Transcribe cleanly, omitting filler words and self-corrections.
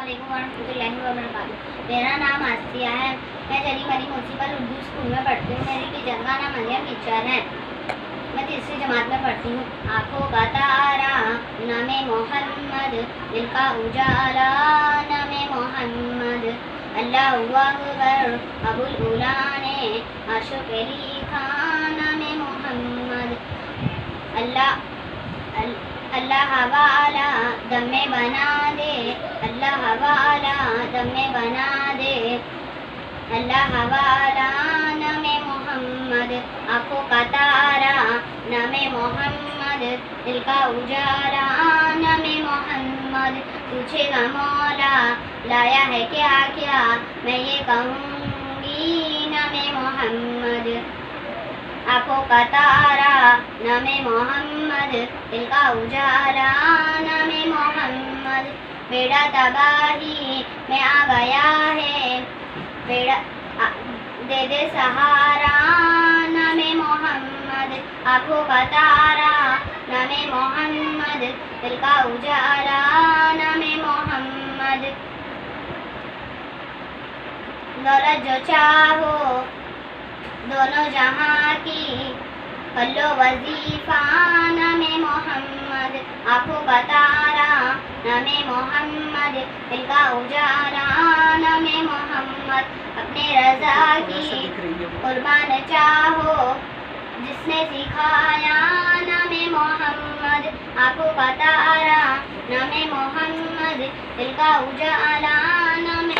अस्सलामुअलैकुम वरहमतुल्लाहि वबरकातुहू। मेरा नाम आसिया है। मैं जली मरी म्यूनसिपल उर्दू स्कूल में पढ़ती हूँ। मेरी टीचर का नाम मरियम टीचर है। मैं तीसरी जमात में पढ़ती हूँ। आँखों का तारा नामे मोहम्मद, दिल का उजाला नामे मोहम्मद, अल्लाह अकबर अबुल उला ने अर्श पे लिखा नामे मोहम्मद, अल्लाह वाला दम में बना दे, अल्लाह वाला दम में बना दे, अल्लाह वाला नामे मोहम्मद, आँखों का तारा नामे मोहम्मद, दिल का उजाला नामे मोहम्मद, पूछेगा मौला लाया है क्या क्या, मैं ये कहूँगी नामे मोहम्मद, आँखों का तारा नामे मोहम्मद, दिल का उजाला नामे मोहम्मद, बेड़ा तबाही में आ गया है, बेड़ा दे दे सहारा नामे मोहम्मद, आँखों का तारा नामे मोहम्मद, दिल का उजाला नामे मोहम्मद, दौलत जो चाहो दोनों जहाँ की कर लो वजीफा नामे मोहम्मद, आँखों का तारा नामे मोहम्मद, दिल का उजाला नामे मोहम्मद, अपने रजा की कुर्बान चाहो जिसने सिखाया नामे मोहम्मद, आँखों का तारा नामे मोहम्मद, दिल का उजाला नामे